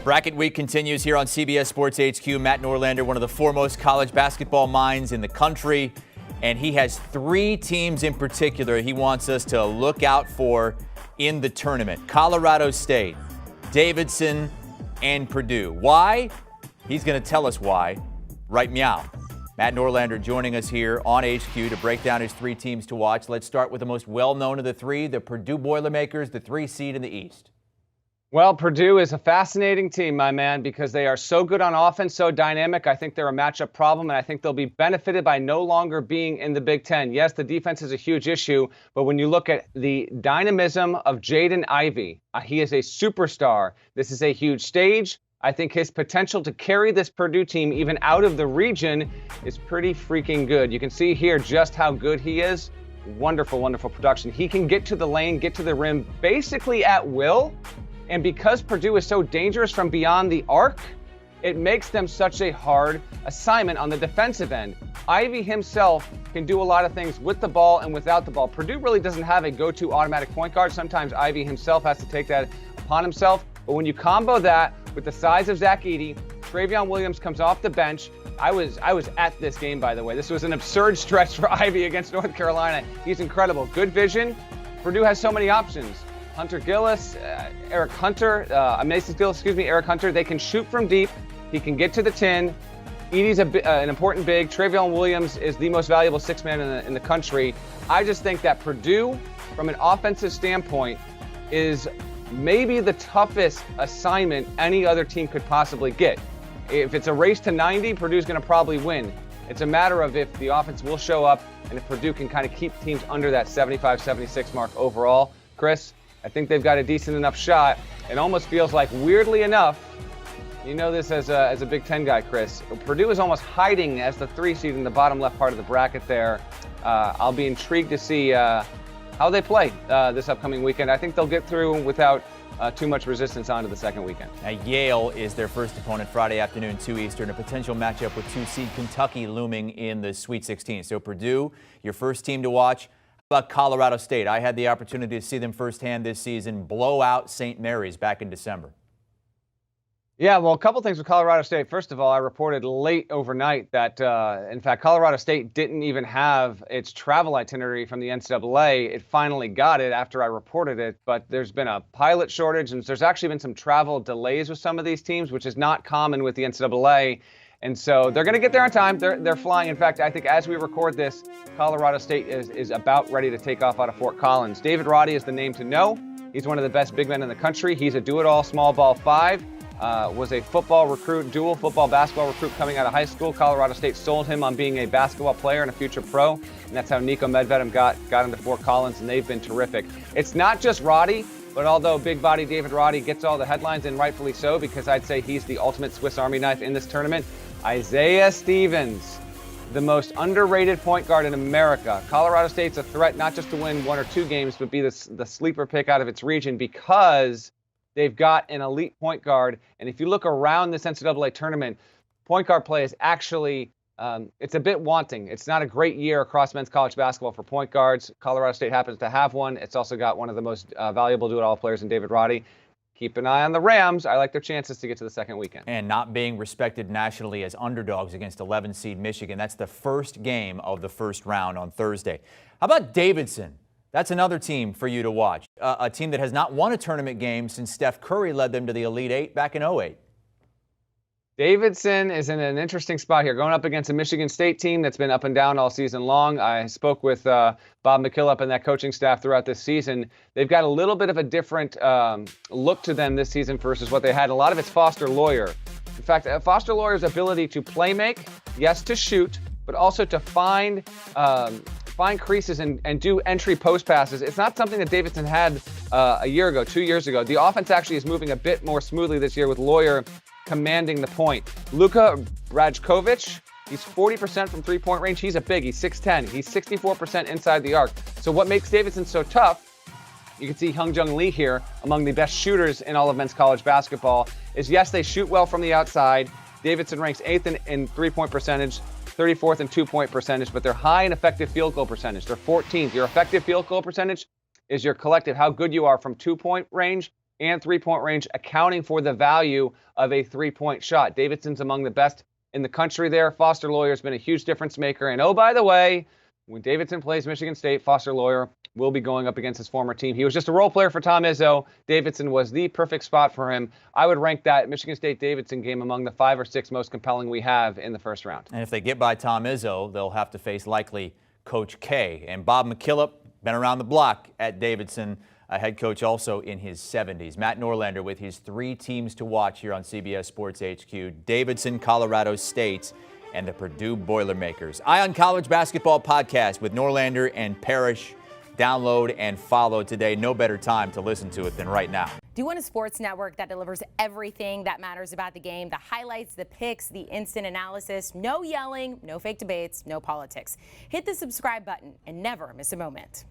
Bracket week continues here on CBS Sports HQ. Matt Norlander, one of the foremost college basketball minds in the country, and he has three teams in particular he wants us to look out for in the tournament: Colorado State, Davidson, and Purdue. Why? He's going to tell us why right meow. Matt Norlander joining us here on HQ to break down his three teams to watch. Let's start with the most well-known of the three, the Purdue Boilermakers, the 3 seed in the East. Well, Purdue is a fascinating team, my man, because they are so good on offense, so dynamic. I think they're a matchup problem, and I think they'll be benefited by no longer being in the Big Ten. Yes, the defense is a huge issue, but when you look at the dynamism of Jaden Ivey, he is a superstar. This is a huge stage. I think his potential to carry this Purdue team even out of the region is pretty freaking good. You can see here just how good he is. Wonderful, wonderful production. He can get to the lane, get to the rim basically at will. And because Purdue is so dangerous from beyond the arc, it makes them such a hard assignment on the defensive end. Ivey himself can do a lot of things with the ball and without the ball. Purdue really doesn't have a go-to automatic point guard. Sometimes Ivey himself has to take that upon himself. But when you combo that with the size of Zach Edey, Travion Williams comes off the bench. I was at this game, by the way. This was an absurd stretch for Ivey against North Carolina. He's incredible. Good vision. Purdue has so many options. Hunter Gillis, Eric Hunter, Eric Hunter. They can shoot from deep. He can get to the 10. Edey's an important big. Travion Williams is the most valuable sixth man in the country. I just think that Purdue, from an offensive standpoint, is maybe the toughest assignment any other team could possibly get. If it's a race to 90, Purdue's going to probably win. It's a matter of if the offense will show up and if Purdue can kind of keep teams under that 75-76 mark overall. Chris, I think they've got a decent enough shot. It almost feels like, weirdly enough, you know this as a Big Ten guy, Chris, Purdue is almost hiding as the 3 seed in the bottom left part of the bracket there. I'll be intrigued to see how they play this upcoming weekend. I think they'll get through without too much resistance onto the second weekend. Now, Yale is their first opponent Friday afternoon, 2 Eastern, a potential matchup with 2 seed Kentucky looming in the Sweet 16. So Purdue, your first team to watch. How about Colorado State? I had the opportunity to see them firsthand this season blow out St. Mary's back in December. Yeah, well, a couple things with Colorado State. First of all, I reported late overnight that, in fact, Colorado State didn't even have its travel itinerary from the NCAA. It finally got it after I reported it, but there's been a pilot shortage, and there's actually been some travel delays with some of these teams, which is not common with the NCAA. And so they're going to get there on time. They're flying. In fact, I think as we record this, Colorado State is about ready to take off out of Fort Collins. David Roddy is the name to know. He's one of the best big men in the country. He's a do-it-all small ball 5. Was a football recruit, dual football basketball recruit coming out of high school. Colorado State sold him on being a basketball player and a future pro. And that's how Nico Medvedem got into Fort Collins, and they've been terrific. It's not just Roddy. But although big body David Roddy gets all the headlines, and rightfully so, because I'd say he's the ultimate Swiss Army knife in this tournament, Isaiah Stevens, the most underrated point guard in America. Colorado State's a threat not just to win 1 or 2 games, but be the sleeper pick out of its region because they've got an elite point guard. And if you look around this NCAA tournament, point guard play is actually it's a bit wanting. It's not a great year across men's college basketball for point guards. Colorado State happens to have one. It's also got one of the most valuable do-it-all players in David Roddy. Keep an eye on the Rams. I like their chances to get to the second weekend. And not being respected nationally as underdogs against 11 seed Michigan. That's the first game of the first round on Thursday. How about Davidson? That's another team for you to watch. A team that has not won a tournament game since Steph Curry led them to the Elite Eight back in 2008. Davidson is in an interesting spot here, going up against a Michigan State team that's been up and down all season long. I spoke with Bob McKillop and that coaching staff throughout this season. They've got a little bit of a different look to them this season versus what they had. A lot of it's Foster Loyer. In fact, Foster Loyer's ability to play make, yes, to shoot, but also to find creases and do entry post passes. It's not something that Davidson had a year ago, 2 years ago. The offense actually is moving a bit more smoothly this year with Loyer commanding the point. Luka Brajkovic, he's 40% from three-point range. He's a big. He's 6'10". He's 64% inside the arc. So what makes Davidson so tough, you can see Hyunjung Lee here, among the best shooters in all of men's college basketball, is yes, they shoot well from the outside. Davidson ranks 8th in three-point percentage, 34th in two-point percentage, but they're high in effective field goal percentage. They're 14th. Your effective field goal percentage is your collective, how good you are from two-point range and three-point range, accounting for the value of a three-point shot. Davidson's among the best in the country there. Foster Loyer's been a huge difference maker. And oh, by the way, when Davidson plays Michigan State, Foster Loyer will be going up against his former team. He was just a role player for Tom Izzo. Davidson was the perfect spot for him. I would rank that Michigan State-Davidson game among the 5 or 6 most compelling we have in the first round. And if they get by Tom Izzo, they'll have to face likely Coach K. And Bob McKillop, been around the block at Davidson, a head coach also in his 70s. Matt Norlander with his 3 teams to watch here on CBS Sports HQ. Davidson, Colorado State, and the Purdue Boilermakers. Eye on College Basketball podcast with Norlander and Parrish. Download and follow today. No better time to listen to it than right now. Do you want a sports network that delivers everything that matters about the game? The highlights, the picks, the instant analysis, no yelling, no fake debates, no politics. Hit the subscribe button and never miss a moment.